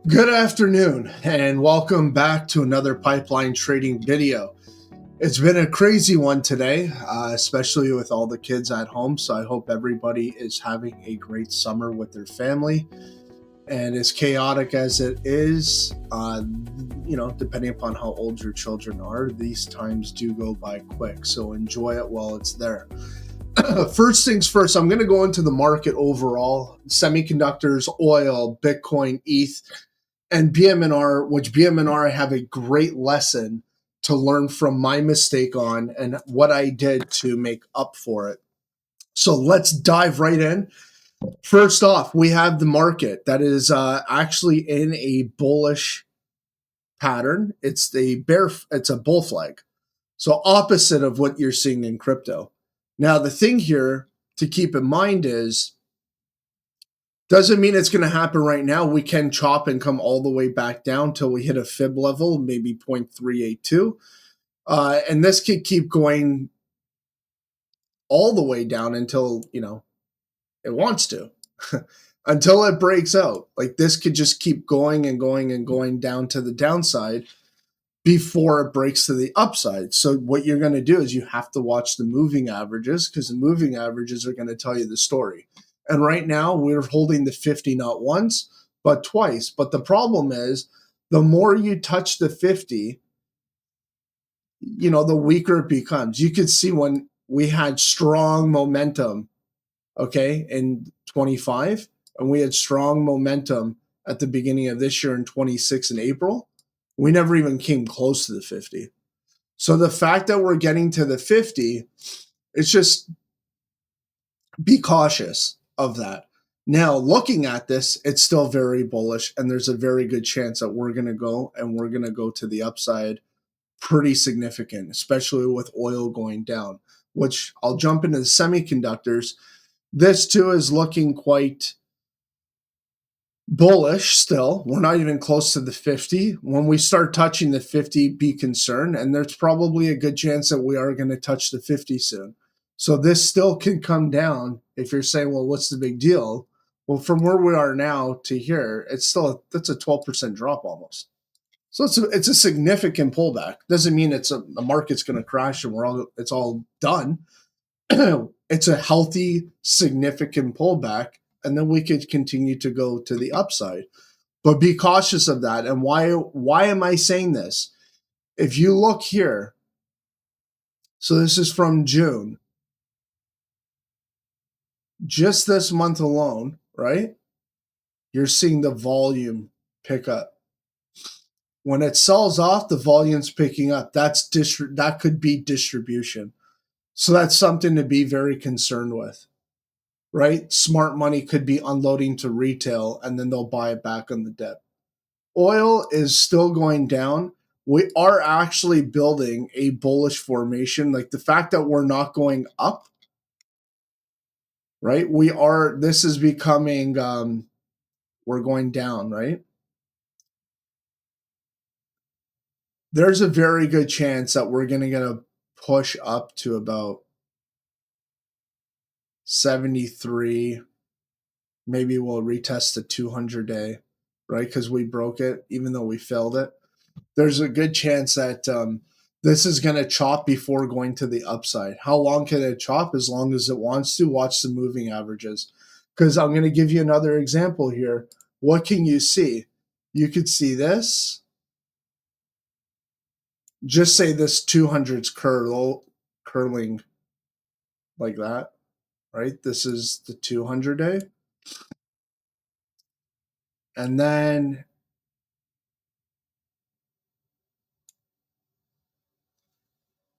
Good afternoon, and welcome back to another pipeline trading video. It's been a crazy one today, especially with all the kids at home. So I hope everybody is having a great summer with their family. And as chaotic as it is, depending upon how old your children are, these times do go by quick. So enjoy it while it's there. First things first, I'm going to go into the market overall: semiconductors, oil, Bitcoin, ETH, and BMNR, which BMNR I have a great lesson to learn from my mistake on and what I did to make up for it. So let's dive right in. First off, we have the market that is actually in a bullish pattern. It's a bull flag. So opposite of what you're seeing in crypto. Now, the thing here to keep in mind is doesn't mean it's going to happen right now. We can chop and come all the way back down till we hit a fib level, maybe 0.382. And this could keep going all the way down until, it wants to, until it breaks out. Like this could just keep going and going and going down to the downside before it breaks to the upside. So what you're going to do is you have to watch the moving averages because the moving averages are going to tell you the story. And right now we're holding the 50 not once, but twice. But the problem is the more you touch the 50, the weaker it becomes. You could see when we had strong momentum, okay, in 25, and we had strong momentum at the beginning of this year in 26 in April. We never even came close to the 50. So the fact that we're getting to the 50, it's just be cautious of that. Now, looking at this, it's still very bullish, and there's a very good chance that we're going to go to the upside pretty significant, especially with oil going down, which I'll jump into the semiconductors. This too is looking quite bullish still. We're not even close to the 50. When we start touching the 50, be concerned. And there's probably a good chance that we are going to touch the 50 soon. So this still can come down. If you're saying, well, what's the big deal? Well, from where we are now to here, that's a 12% drop almost. So it's a significant pullback. Doesn't mean the market's going to crash and it's all done. It's a healthy, significant pullback, and then we could continue to go to the upside. But be cautious of that. And why am I saying this? If you look here, so this is from June, just this month alone, right? You're seeing the volume pick up. When it sells off, the volume's picking up. That could be distribution. So that's something to be very concerned with, right? Smart money could be unloading to retail and then they'll buy it back on the dip. Oil is still going down. We are actually building a bullish formation. Like the fact that we're not going up, right? This is becoming, we're going down, right? There's a very good chance that we're going to get a push up to about 73. Maybe we'll retest the 200-day, right? Because we broke it, even though we failed it. There's a good chance that this is going to chop before going to the upside. How long can it chop? As long as it wants to. Watch the moving averages. Because I'm going to give you another example here. What can you see? You could see this. Just say this 200's curling like that, right? This is the 200-day. And then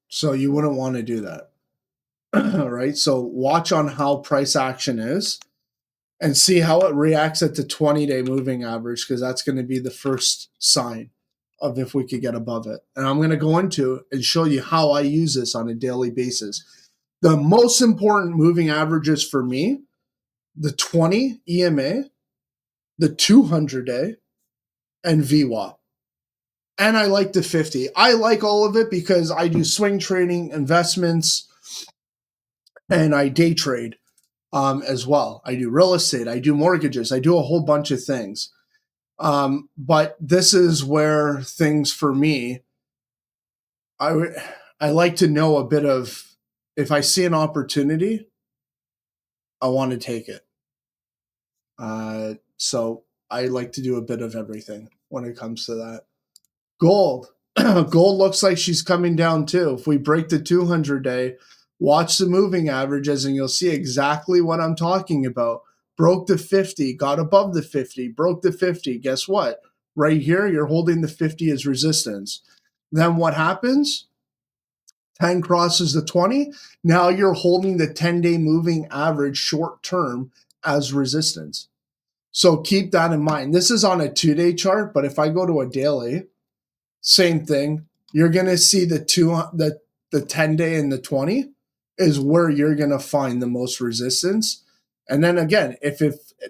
so you wouldn't want to do that, right? So watch on how price action is and see how it reacts at the 20-day moving average, because that's going to be the first sign of if we could get above it. And I'm going to go into and show you how I use this on a daily basis. The most important moving averages for me, the 20 EMA, the 200-day, and VWAP. And I like the 50. I like all of it because I do swing trading, investments, and I day trade as well. I do real estate. I do mortgages. I do a whole bunch of things. But this is where things for me, I like to know a bit of, if I see an opportunity, I want to take it. So I like to do a bit of everything when it comes to that. Gold. Gold looks like she's coming down too. If we break the 200 day, watch the moving averages and you'll see exactly what I'm talking about. Broke the 50, got above the 50, broke the 50. Guess what? Right here, you're holding the 50 as resistance. Then what happens? 10 crosses the 20. Now you're holding the 10-day moving average short term as resistance. So keep that in mind. This is on a 2-day chart, but if I go to a daily, same thing. You're going to see the 10-day and the 20 is where you're going to find the most resistance. And then again,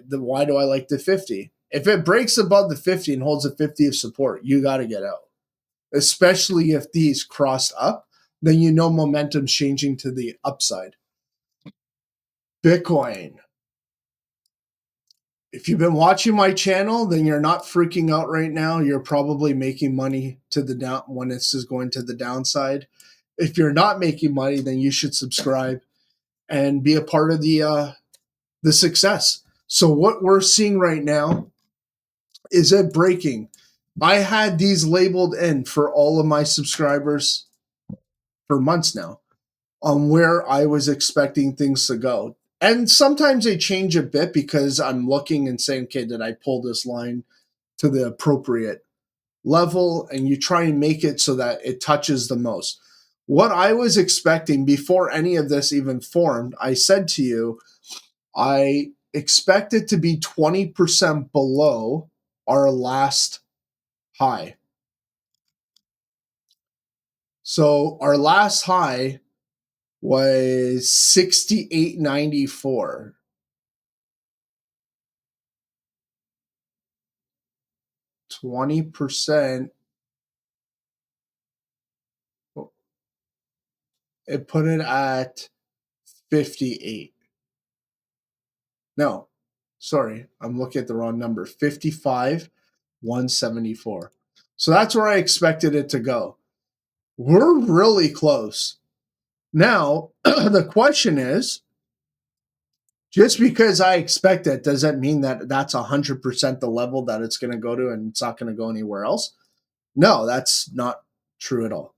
why do I like the 50? If it breaks above the 50 and holds a 50 of support, you got to get out. Especially if these crossed up, then you know momentum's changing to the upside. Bitcoin. If you've been watching my channel, then you're not freaking out right now. You're probably making money to the down when this is going to the downside. If you're not making money, then you should subscribe and be a part of the success. So what we're seeing right now is it breaking. I had these labeled in for all of my subscribers for months now on where I was expecting things to go. And sometimes they change a bit because I'm looking and saying, okay, did I pull this line to the appropriate level? And you try and make it so that it touches the most. What I was expecting before any of this even formed, I said to you, I expect it to be 20% below our last high. So our last high was 68.94. 20%. It put it at 58. No, sorry, I'm looking at the wrong number. 55,174. So that's where I expected it to go. We're really close. Now, the question is, just because I expect it, does that mean that that's 100% the level that it's going to go to and it's not going to go anywhere else? No, that's not true at all.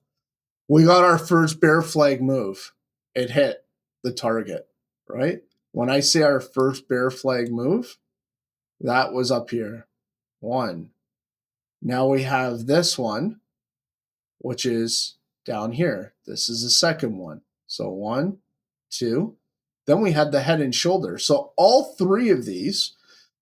We got our first bear flag move. It hit the target, right? When I say our first bear flag move, that was up here. One. Now we have this one, which is down here. This is the second one. So 1, 2. Then we had the head and shoulder. So all three of these,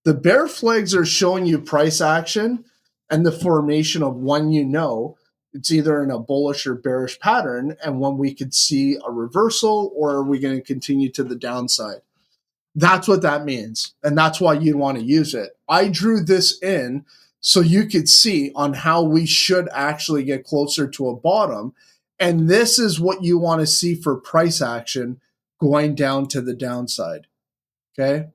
the bear flags are showing you price action and the formation of when you know it's either in a bullish or bearish pattern and when we could see a reversal or are we going to continue to the downside. That's what that means. And that's why you'd want to use it. I drew this in so you could see on how we should actually get closer to a bottom. And this is what you want to see for price action going down to the downside. Okay.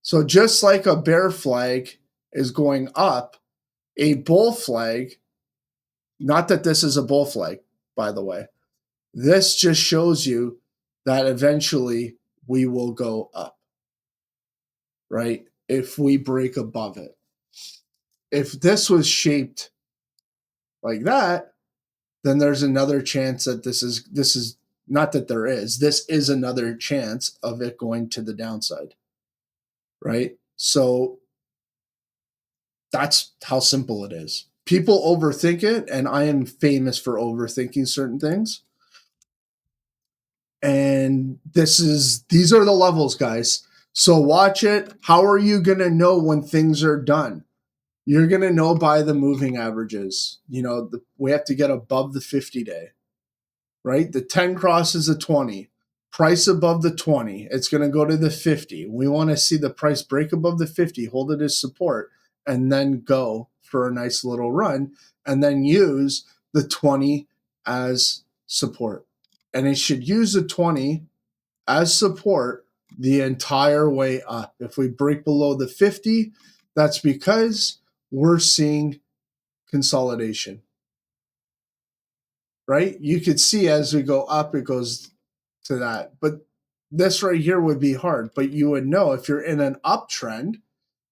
So just like a bear flag is going up, a bull flag, not that this is a bull flag, by the way, this just shows you that eventually we will go up, right? If we break above it. If this was shaped like that, then there's another chance that this is not that there is, this is another chance of it going to the downside, right? So that's how simple it is. People overthink it, and I am famous for overthinking certain things. And these are the levels, guys. So watch it. How are you going to know when things are done? You're going to know by the moving averages. You know, we have to get above the 50-day, right? The 10 crosses the 20. Price above the 20. It's going to go to the 50. We want to see the price break above the 50, hold it as support, and then go for a nice little run, and then use the 20 as support. And it should use the 20 as support the entire way up. If we break below the 50, that's because we're seeing consolidation, right? You could see as we go up, it goes to that. But this right here would be hard. But you would know if you're in an uptrend,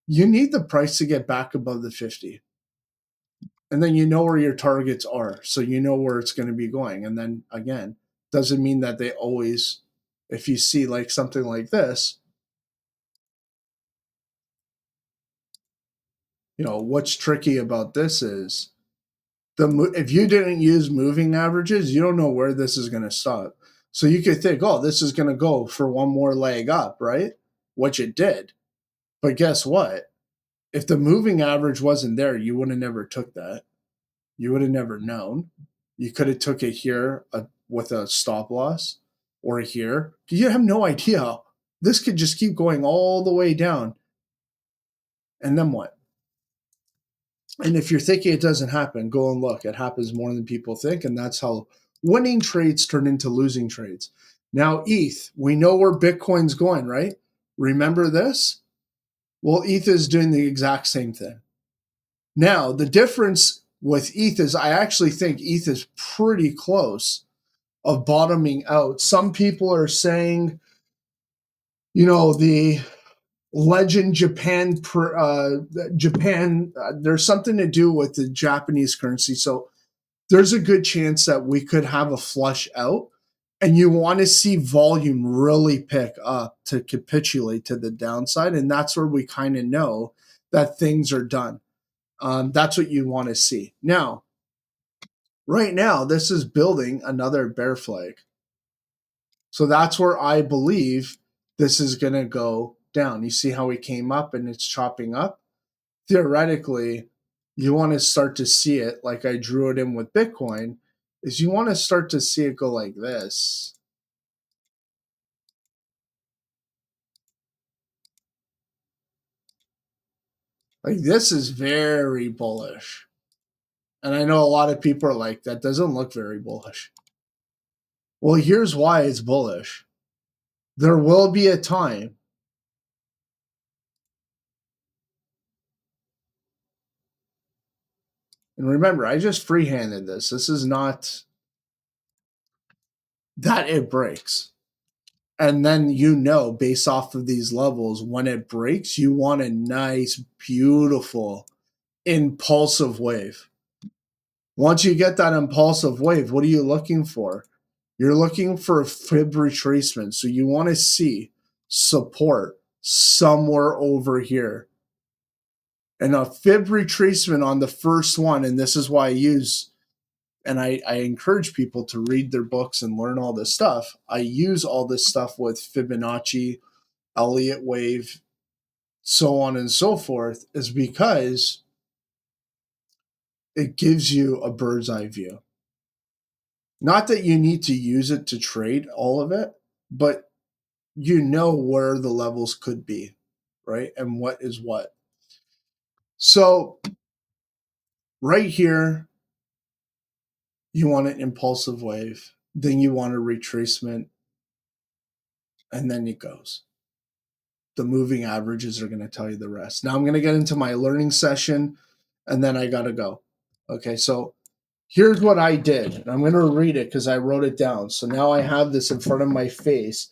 you need the price to get back above the 50. And then you know where your targets are. So you know where it's going to be going. And then again, doesn't mean that they always, if you see like something like this, what's tricky about this is if you didn't use moving averages, you don't know where this is going to stop. So you could think, oh, this is going to go for one more leg up, right? Which it did. But guess what? If the moving average wasn't there, you would have never took that. You would have never known. You could have took it here with a stop loss or here. You have no idea. This could just keep going all the way down. And then what? And if you're thinking it doesn't happen, go and look. It happens more than people think. And that's how winning trades turn into losing trades. Now, ETH, we know where Bitcoin's going, right? Remember this? Well, ETH is doing the exact same thing. Now, the difference with ETH is I actually think ETH is pretty close of bottoming out. Some people are saying, the legend Japan, there's something to do with the Japanese currency. So there's a good chance that we could have a flush out. And you want to see volume really pick up to capitulate to the downside. And that's where we kind of know that things are done. That's what you want to see. Now, right now, this is building another bear flag. So that's where I believe this is going to go down. You see how it came up and it's chopping up? Theoretically, you want to start to see it like I drew it in with Bitcoin, is you want to start to see it go like this. Like this is very bullish. And I know a lot of people are like, that doesn't look very bullish. Well, here's why it's bullish. There will be a time and remember, I just freehanded this. This is not that it breaks. And then based off of these levels, when it breaks, you want a nice, beautiful, impulsive wave. Once you get that impulsive wave, what are you looking for? You're looking for a fib retracement. So you want to see support somewhere over here. And a fib retracement on the first one, and this is why I encourage people to read their books and learn all this stuff. I use all this stuff with Fibonacci, Elliott wave, so on and so forth, is because it gives you a bird's eye view. Not that you need to use it to trade all of it, but you know where the levels could be, right? And what is what. So right here, you want an impulsive wave, then you want a retracement, and then it goes. The moving averages are going to tell you the rest. Now I'm going to get into my learning session, and then I got to go. Okay, so here's what I did. And I'm going to read it because I wrote it down. So now I have this in front of my face.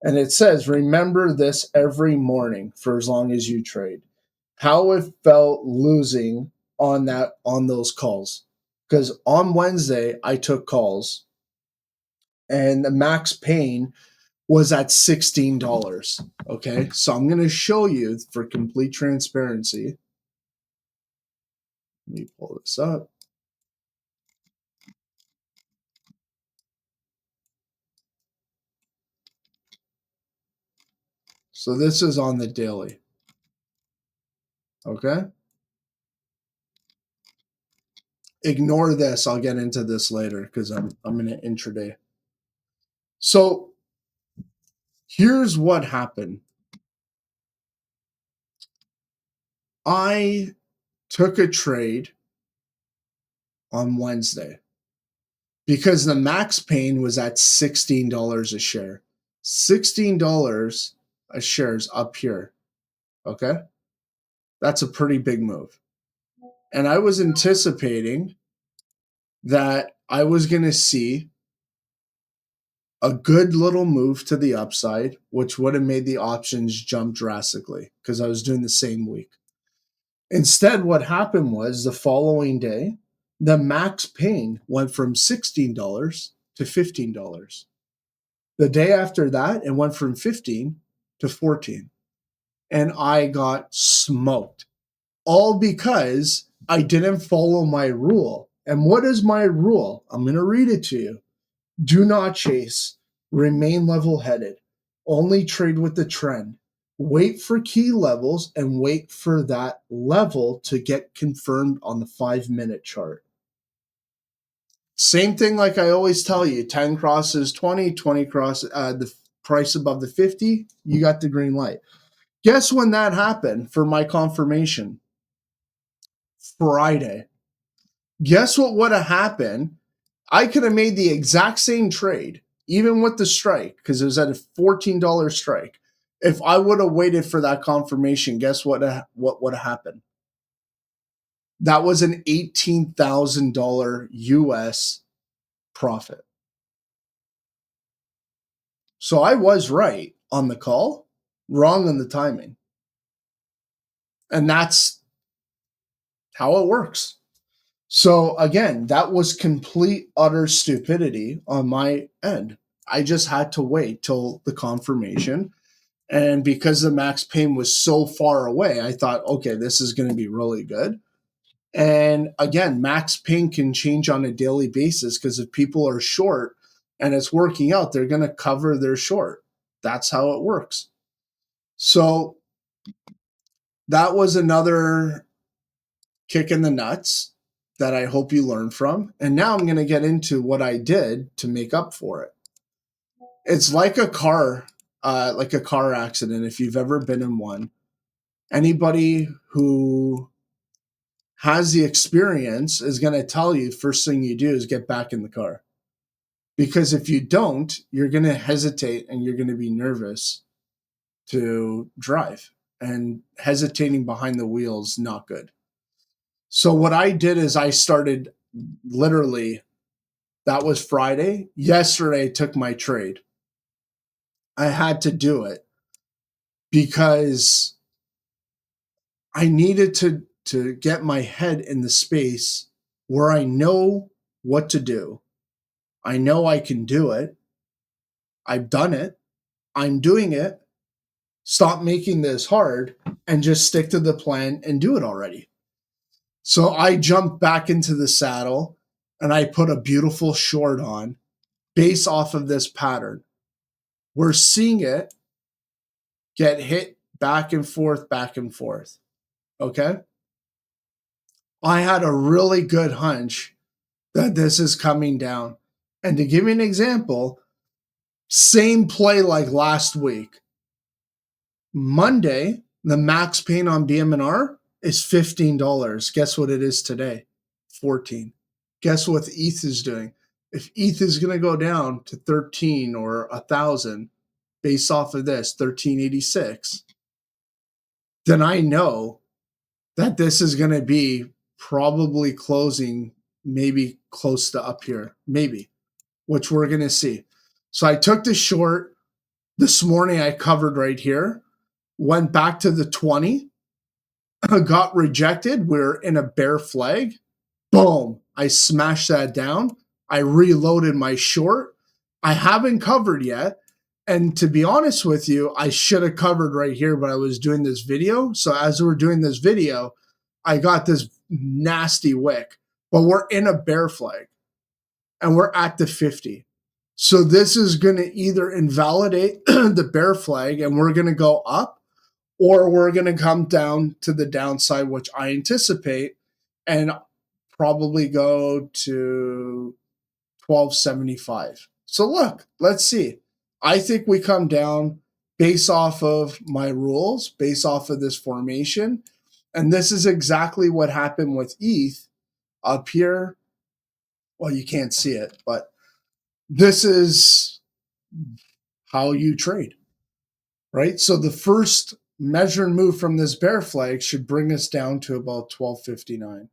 And it says, remember this every morning for as long as you trade. How it felt losing on those calls. Because on Wednesday, I took calls. And the max pain was at $16. Okay, so I'm going to show you for complete transparency. Let me pull this up. So this is on the daily. Okay. Ignore this. I'll get into this later because I'm in an intraday. So here's what happened. I took a trade on Wednesday because the max pain was at $16 a share. $16 shares up here. Okay. That's a pretty big move. And I was anticipating that I was going to see a good little move to the upside, which would have made the options jump drastically because I was doing the same week. Instead, what happened was the following day, the max pain went from $16 to $15. The day after that, it went from 15 to 14. And I got smoked. All because I didn't follow my rule. And what is my rule? I'm going to read it to you. Do not chase. Remain level headed. Only trade with the trend. Wait for key levels and wait for that level to get confirmed on the 5-minute chart. Same thing like I always tell you, 10 crosses 20, 20 cross the price above the 50, you got the green light. Guess when that happened for my confirmation? Friday. Guess what would have happened? I could have made the exact same trade, even with the strike, because it was at a $14 strike. If I would have waited for that confirmation, guess what would have happened? That was an $18,000 US profit. So I was right on the call, wrong on the timing. And that's how it works. So again, that was complete, utter stupidity on my end. I just had to wait till the confirmation. And because the max pain was so far away, I thought, okay, this is going to be really good. And again, max pain can change on a daily basis because if people are short and it's working out, they're going to cover their short. That's how it works. So that was another kick in the nuts that I hope you learn from. And now I'm going to get into what I did to make up for it. It's like a car accident. If you've ever been in one, anybody who has the experience is going to tell you first thing you do is get back in the car. Because if you don't, you're going to hesitate and you're going to be nervous to drive. And hesitating behind the wheel is not good. So what I did is I started literally, that was Friday. Yesterday I took my trade. I had to do it because I needed to get my head in the space where I know what to do. I know I can do it. I've done it. I'm doing it. Stop making this hard and just stick to the plan and do it already. So I jumped back into the saddle and I put a beautiful short on based off of this pattern. We're seeing it get hit back and forth, back and forth. Okay? I had a really good hunch that this is coming down. And to give you an example, same play like last week. Monday, the max pain on BMNR is $15. Guess what it is today? 14. Guess what ETH is doing? If ETH is going to go down to 13 or 1,000 based off of this, 1386, then I know that this is going to be probably closing maybe close to up here, maybe, which we're going to see. So I took the short this morning. I covered right here, went back to the 20, got rejected. We're in a bear flag. Boom. I smashed that down. I reloaded my short. I haven't covered yet. And to be honest with you, I should have covered right here, but I was doing this video. So as we're doing this video, I got this nasty wick. But we're in a bear flag and we're at the 50. So this is going to either invalidate the bear flag and we're going to go up, or we're going to come down to the downside, which I anticipate, and probably go to 1275. So look, let's see. I think we come down based off of my rules, based off of this formation. And this is exactly what happened with ETH up here. Well, you can't see it, but this is how you trade. right? So the first measure and move from this bear flag should bring us down to about 1259.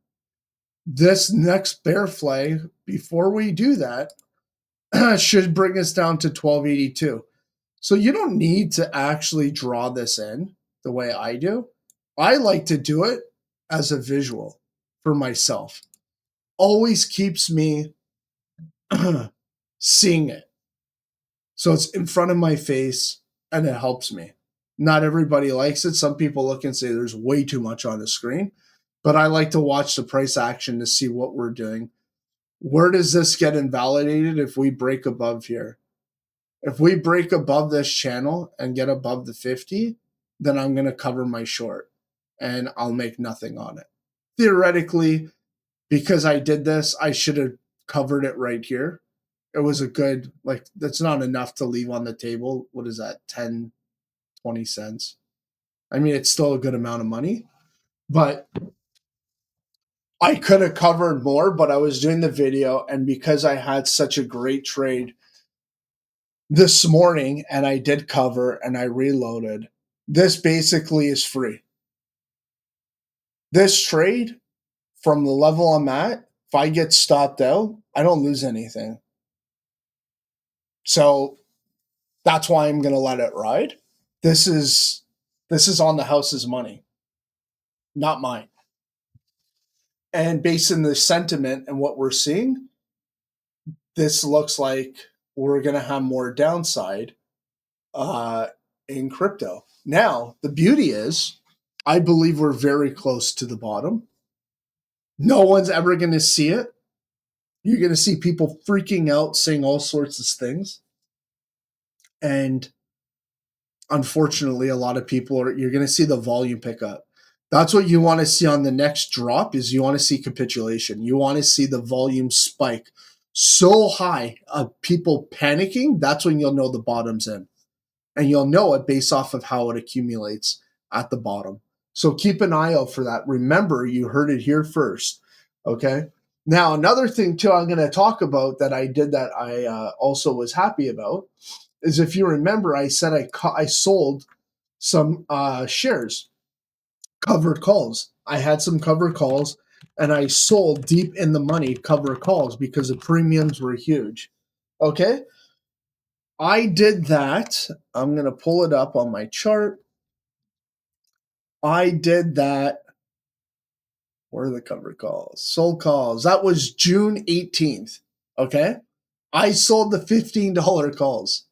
This next bear flag, before we do that, should bring us down to 1282. So you don't need to actually draw this in the way I do. I like to do it as a visual for myself. Always keeps me seeing it. So it's in front of my face and it helps me. Not everybody likes it. Some people look and say there's way too much on the screen, but I like to watch the price action to see what we're doing. Where does this get invalidated if we break above here? If we break above this channel and get above the 50, then I'm going to cover my short and I'll make nothing on it. Theoretically, because I did this, I should have covered it right here. It was a good, like, that's not enough to leave on the table. What is that, 10, 20 cents? I mean, it's still a good amount of money, but I could have covered more, but I was doing the video. And because I had such a great trade this morning and I did cover and I reloaded, this basically is free. This trade from the level I'm at, if I get stopped out, I don't lose anything. So that's why I'm going to let it ride. This is on the house's money, not mine. And based on the sentiment and what we're seeing, this looks like we're going to have more downside in crypto. Now, the beauty is, I believe we're very close to the bottom. No one's ever going to see it. You're going to see people freaking out, saying all sorts of things. And unfortunately, a lot of people you're going to see the volume pick up. That's what you want to see on the next drop is you want to see capitulation. You want to see the volume spike so high of people panicking. That's when you'll know the bottom's in. And you'll know it based off of how it accumulates at the bottom. So keep an eye out for that. Remember, you heard it here first. Okay. Now, another thing too, I'm going to talk about that I did that I also was happy about is if you remember, I said I sold some shares, covered calls. I had some covered calls and I sold deep in the money covered calls because the premiums were huge. Okay. I did that. I'm going to pull it up on my chart. I did that. Where are the covered calls? Sold calls. That was June 18th. Okay. I sold the $15 calls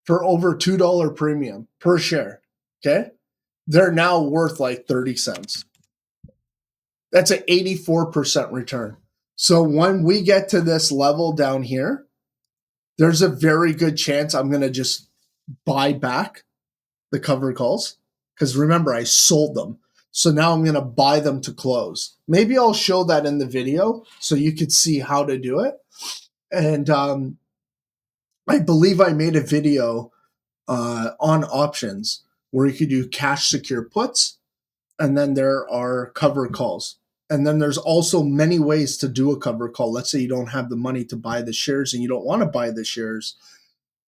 for over $2 premium per share. Okay. They're now worth like 30 cents. That's an 84% return. So when we get to this level down here, there's a very good chance I'm going to just buy back the covered calls because remember, I sold them. So now I'm going to buy them to close. Maybe I'll show that in the video so you could see how to do it. And I believe I made a video on options where you could do cash secure puts, and then there are cover calls. And then there's also many ways to do a cover call. Let's say you don't have the money to buy the shares and you don't want to buy the shares.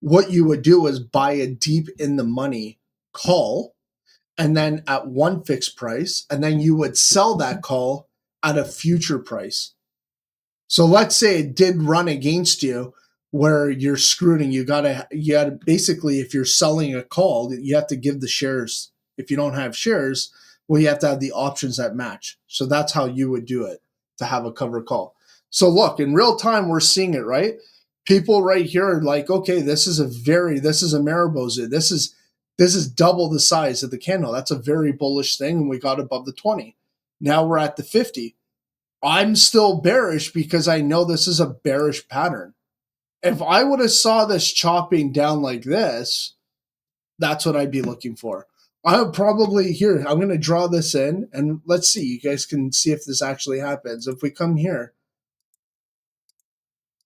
What you would do is buy a deep in the money call and then at one fixed price, and then you would sell that call at a future price. So let's say it did run against you where you're screwed and you gotta basically, if you're selling a call, you have to give the shares. If you don't have shares, well, you have to have the options that match. So that's how you would do it to have a cover call. So look, in real time, we're seeing it, right? People right here are like, okay, this is a Mariposa. This is double the size of the candle. That's a very bullish thing. And we got above the 20. Now we're at the 50. I'm still bearish because I know this is a bearish pattern. If I would have saw this chopping down like this, that's what I'd be looking for. I would probably here, I'm going to draw this in and let's see. You guys can see if this actually happens. If we come here,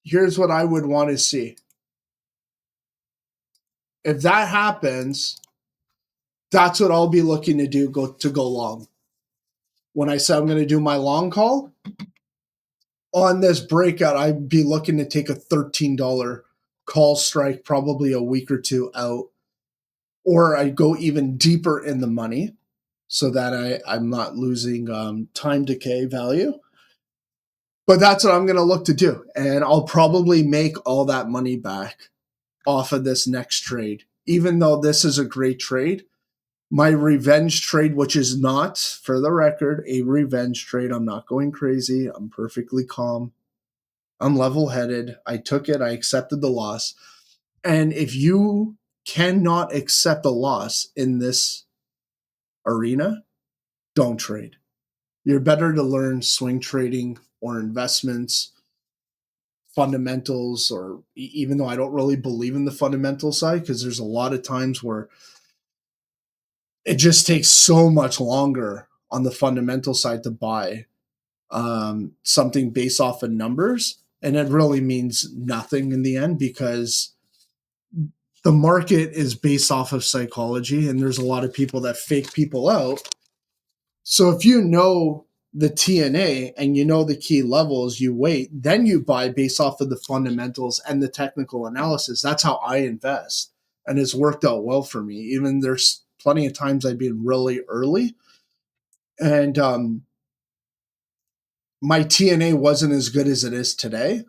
here's what I would want to see. If that happens, that's what I'll be looking to do, go long. When I say I'm going to do my long call, on this breakout, I'd be looking to take a $13 call strike, probably a week or two out. or I go even deeper in the money so that I'm not losing time decay value. But that's what I'm going to look to do. And I'll probably make all that money back off of this next trade. Even though this is a great trade, my revenge trade, which is not, for the record, a revenge trade, I'm not going crazy. I'm perfectly calm. I'm level headed. I took it, I accepted the loss. And if you cannot accept a loss in this arena, don't trade. You're better to learn swing trading or investments, fundamentals, or even though I don't really believe in the fundamental side, because there's a lot of times where it just takes so much longer on the fundamental side to buy something based off of numbers. And it really means nothing in the end because the market is based off of psychology and there's a lot of people that fake people out. So if you know the TNA and you know the key levels, you wait, then you buy based off of the fundamentals and the technical analysis. That's how I invest. And it's worked out well for me. Even there's plenty of times I've been really early and my TNA wasn't as good as it is today,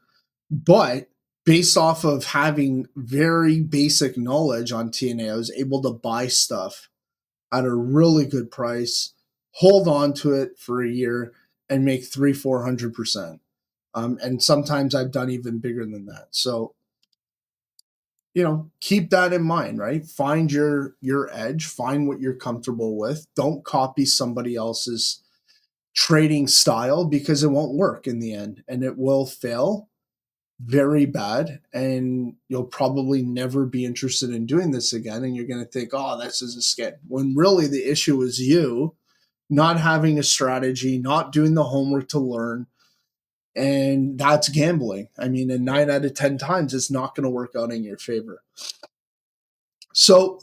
but based off of having very basic knowledge on TNA, I was able to buy stuff at a really good price, hold on to it for a year, and make 300-400%. And sometimes I've done even bigger than that. So keep that in mind, right? Find your edge, find what you're comfortable with. Don't copy somebody else's trading style because it won't work in the end and it will fail very bad and you'll probably never be interested in doing this again and you're going to think, oh, this is a scam, when really the issue is you not having a strategy, not doing the homework to learn, and that's gambling. I mean, in 9 out of 10 times it's not going to work out in your favor. So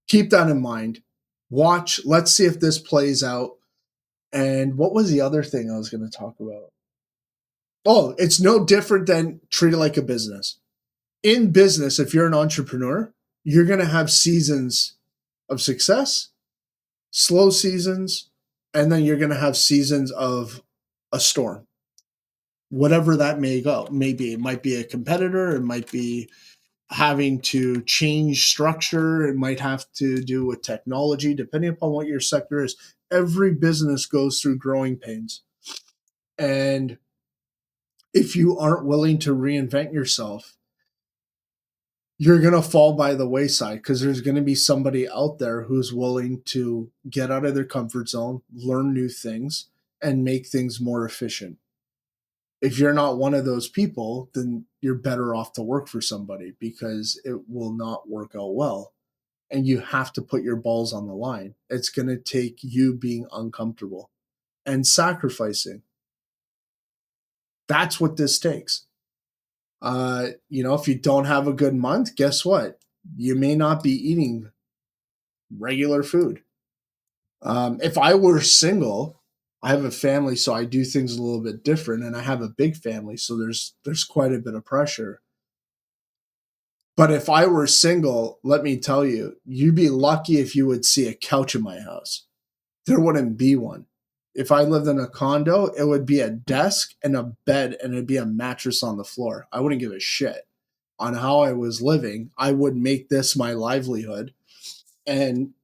keep that in mind. Watch, let's see if this plays out. And what was the other thing I was going to talk about? Oh, it's no different than treat it like a business. In business, if you're an entrepreneur, you're going to have seasons of success, slow seasons, and then you're going to have seasons of a storm. Whatever that may be. It might be a competitor, it might be having to change structure, it might have to do with technology, depending upon what your sector is. Every business goes through growing pains. And if you aren't willing to reinvent yourself, you're going to fall by the wayside because there's going to be somebody out there who's willing to get out of their comfort zone, learn new things, and make things more efficient. If you're not one of those people, then you're better off to work for somebody because it will not work out well. And you have to put your balls on the line. It's going to take you being uncomfortable and sacrificing. That's what this takes. If you don't have a good month, guess what? You may not be eating regular food. If I were single, I have a family, so I do things a little bit different, and I have a big family, so there's quite a bit of pressure. But if I were single, let me tell you, you'd be lucky if you would see a couch in my house. There wouldn't be one. If I lived in a condo, it would be a desk and a bed, and it'd be a mattress on the floor. I wouldn't give a shit on how I was living. I would make this my livelihood. And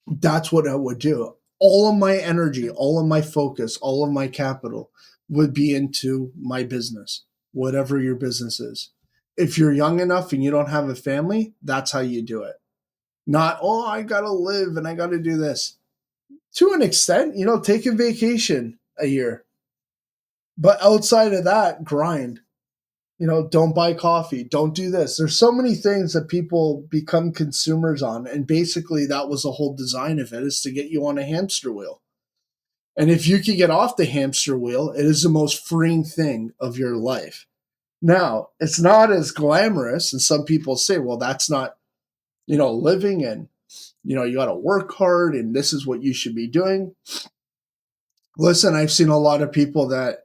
that's what I would do. All of my energy, all of my focus, all of my capital would be into my business, whatever your business is. If you're young enough and you don't have a family, that's how you do it. Not, oh, I got to live and I got to do this. To an extent, take a vacation a year. But outside of that, grind. Don't buy coffee, don't do this. There's so many things that people become consumers on. And basically, that was the whole design of it, is to get you on a hamster wheel. And if you can get off the hamster wheel, it is the most freeing thing of your life. Now, it's not as glamorous. And some people say, well, that's not, living, and, you got to work hard and this is what you should be doing. Listen, I've seen a lot of people that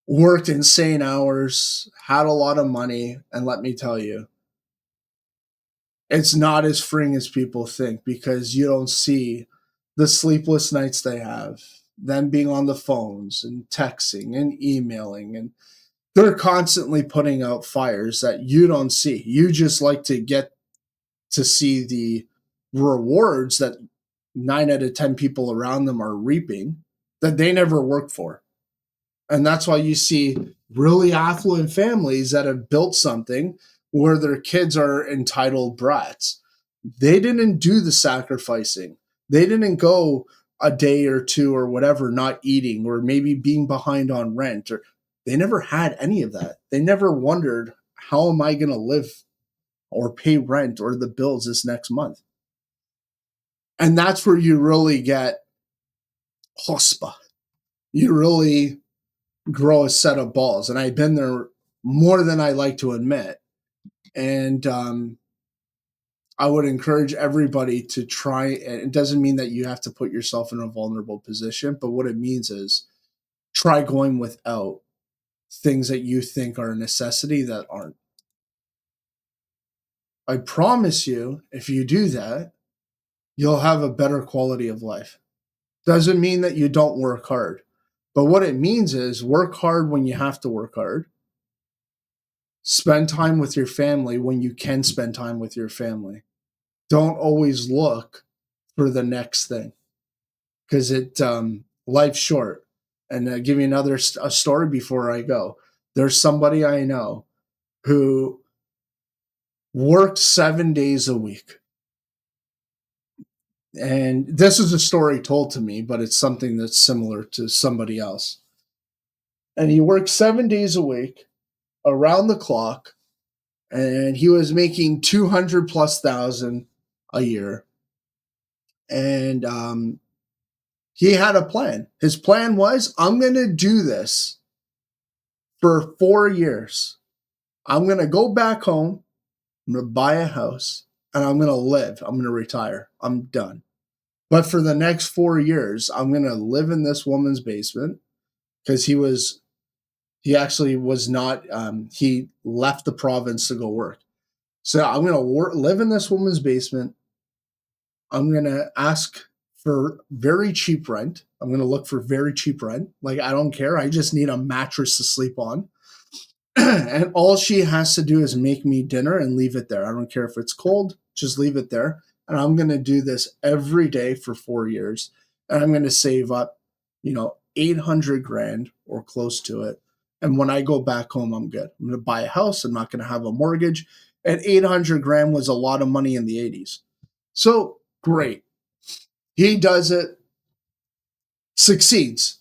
worked insane hours, had a lot of money, and let me tell you, It's not as freeing as people think because you don't see the sleepless nights they have, them being on the phones and texting and emailing, and they're constantly putting out fires that you don't see. You just like to get to see the rewards that 9 out of 10 people around them are reaping that they never worked for. And that's why you see really affluent families that have built something where their kids are entitled brats. They didn't do the sacrificing. They didn't go a day or two or whatever not eating or maybe being behind on rent, or they never had any of that. They never wondered, how am I going to live or pay rent or the bills this next month? And that's where you really get chutzpah. You really grow a set of balls. And I've been there more than I like to admit. And I would encourage everybody to try. And it doesn't mean that you have to put yourself in a vulnerable position, but what it means is try going without things that you think are a necessity that aren't. I promise you, if you do that, you'll have a better quality of life. Doesn't mean that you don't work hard. But what it means is work hard when you have to work hard. Spend time with your family when you can spend time with your family. Don't always look for the next thing because life's short. And give you a story before I go. There's somebody I know who worked 7 days a week. And this is a story told to me, but it's something that's similar to somebody else. And he worked 7 days a week around the clock, and he was making 200 plus thousand a year. And he had a plan. His plan was, I'm going to do this for 4 years. I'm going to go back home. I'm going to buy a house and I'm going to live. I'm going to retire. I'm done. But for the next 4 years, I'm going to live in this woman's basement because he actually was not, he left the province to go work. So I'm going to live in this woman's basement. I'm going to ask for very cheap rent. I'm going to look for very cheap rent. Like, I don't care. I just need a mattress to sleep on. And all she has to do is make me dinner and leave it there. I don't care if it's cold, just leave it there. And I'm going to do this every day for 4 years. And I'm going to save up, 800 grand or close to it. And when I go back home, I'm good. I'm going to buy a house. I'm not going to have a mortgage. And 800 grand was a lot of money in the 80s. So great. He does it, succeeds.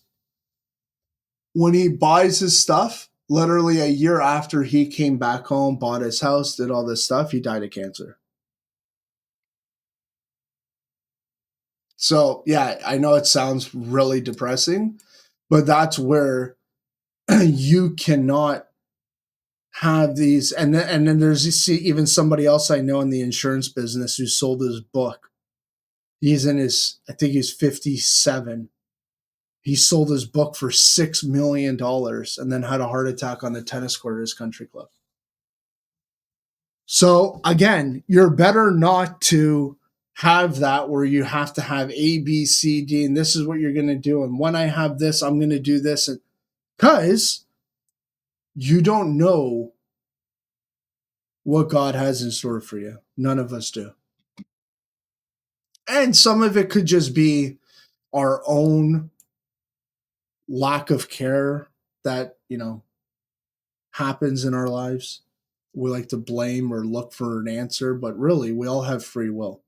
When he buys his stuff, literally a year after he came back home, bought his house, did all this stuff, he died of cancer. So, yeah, I know it sounds really depressing, but that's where you cannot have these. And then there's even somebody else I know in the insurance business who sold his book. I think he's 57. He sold his book for $6 million and then had a heart attack on the tennis court at his country club. So again, you're better not to have that where you have to have A, B, C, D, and this is what you're going to do. And when I have this, I'm going to do this. Because you don't know what God has in store for you. None of us do. And some of it could just be our own lack of care that, happens in our lives. We like to blame or look for an answer, but really, we all have free will.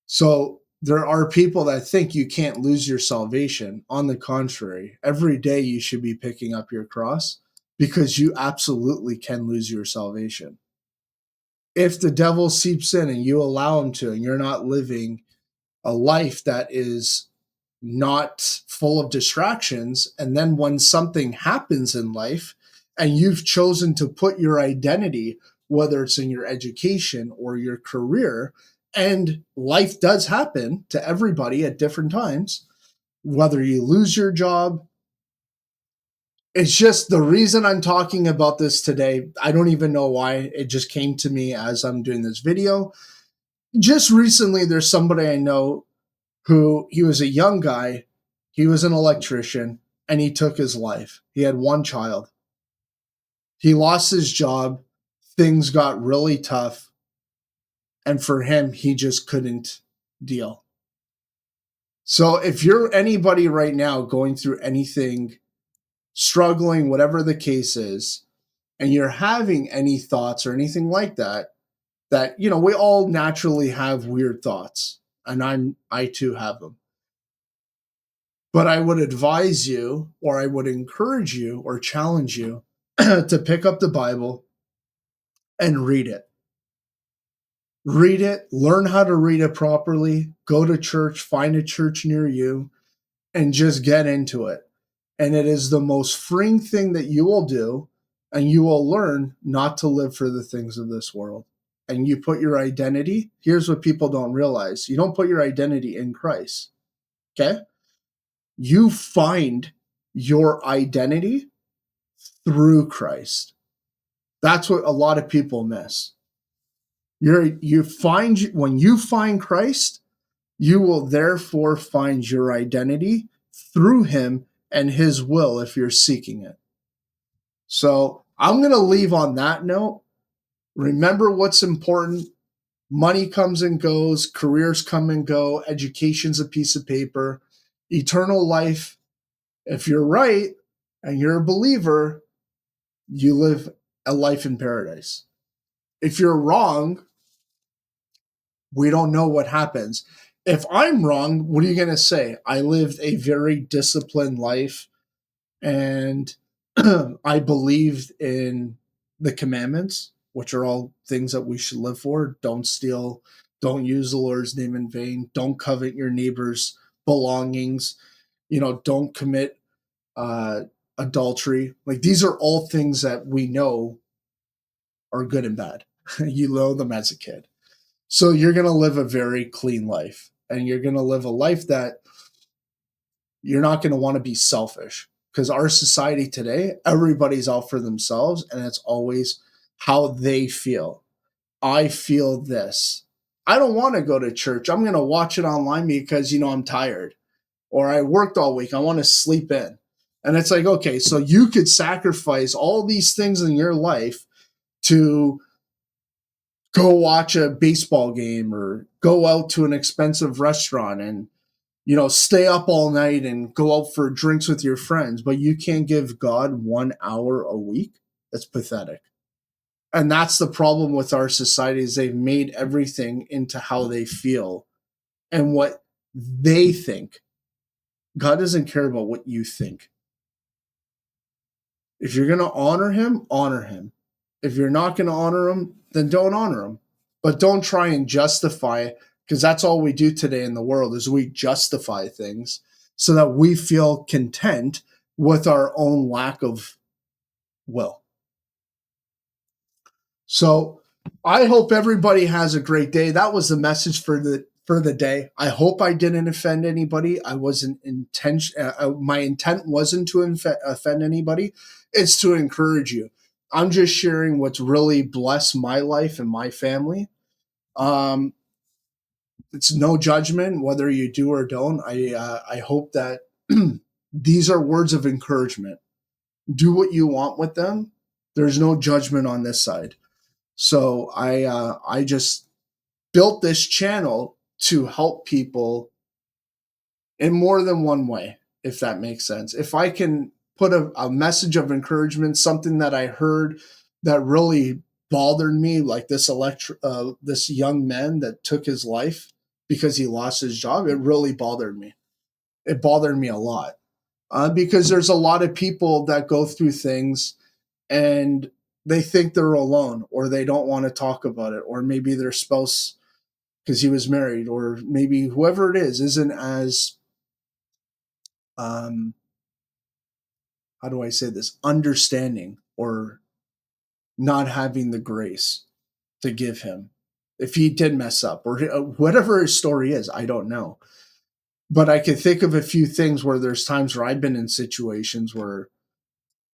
So there are people that think you can't lose your salvation. On the contrary, every day you should be picking up your cross because you absolutely can lose your salvation. If the devil seeps in and you allow him to, and you're not living a life that is not full of distractions, and then when something happens in life and you've chosen to put your identity, whether it's in your education or your career, and life does happen to everybody at different times, whether you lose your job, It's just the reason I'm talking about this today. I don't even know why. It just came to me as I'm doing this video. Just recently, there's somebody I know who he was a young guy. He was an electrician and he took his life. He had one child. He lost his job. Things got really tough. And for him, he just couldn't deal. So if you're anybody right now going through anything, struggling, whatever the case is, and you're having any thoughts or anything like that, we all naturally have weird thoughts. And I too have them. But I would advise you, or I would encourage you, or challenge you to pick up the Bible and read it. Read it, learn how to read it properly, go to church, find a church near you, and just get into it. And it is the most freeing thing that you will do, and you will learn not to live for the things of this world. And you put your identity, here's what people don't realize. You don't put your identity in Christ. Okay? You find your identity through Christ. That's what a lot of people miss. When you find Christ, you will therefore find your identity through him and his will if you're seeking it. So I'm going to leave on that note. Remember what's important. Money comes and goes, careers come and go, education's a piece of paper, eternal life. If you're right and you're a believer, you live a life in paradise. If you're wrong, we don't know what happens. If I'm wrong, what are you going to say? I lived a very disciplined life and I believed in the commandments, which are all things that we should live for. Don't steal, don't use the Lord's name in vain, don't covet your neighbor's belongings, don't commit uh, adultery. Like these are all things that we know are good and bad. You know them as a kid. So you're going to live a very clean life and you're going to live a life that you're not going to want to be selfish because our society today, everybody's out for themselves and it's always how they feel. I feel this. I don't want to go to church. I'm going to watch it online because, I'm tired or I worked all week. I want to sleep in. And it's like, okay, so you could sacrifice all these things in your life to go watch a baseball game or go out to an expensive restaurant and stay up all night and go out for drinks with your friends, but you can't give God 1 hour a week. That's pathetic. And that's the problem with our society is they've made everything into how they feel and what they think. God doesn't care about what you think. If you're going to honor him, honor him. If you're not going to honor him, then don't honor him. But don't try and justify, because that's all we do today in the world is we justify things so that we feel content with our own lack of will. So I hope everybody has a great day. That was the message for the day. I hope I didn't offend anybody. I wasn't my intent wasn't to offend anybody. It's to encourage you. I'm just sharing what's really blessed my life and my family. It's no judgment whether you do or don't. I hope that these are words of encouragement. Do what you want with them. There's no judgment on this side. So I just built this channel to help people in more than one way, if that makes sense. If I can put a message of encouragement, something that I heard that really bothered me, like this young man that took his life because he lost his job, it really bothered me. It bothered me a lot because there's a lot of people that go through things and they think they're alone or they don't want to talk about it, or maybe their spouse, because he was married, or maybe whoever it is isn't as how do I say this, understanding or not having the grace to give him if he did mess up or whatever his story is. I don't know. But I can think of a few things where there's times where I've been in situations where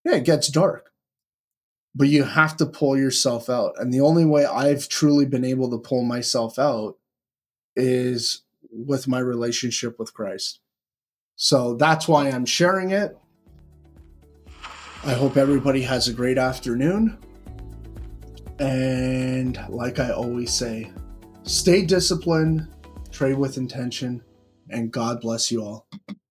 Yeah, it gets dark, but you have to pull yourself out. And the only way I've truly been able to pull myself out is with my relationship with Christ. So that's why I'm sharing it. I hope everybody has a great afternoon. And like I always say, stay disciplined, trade with intention, and God bless you all.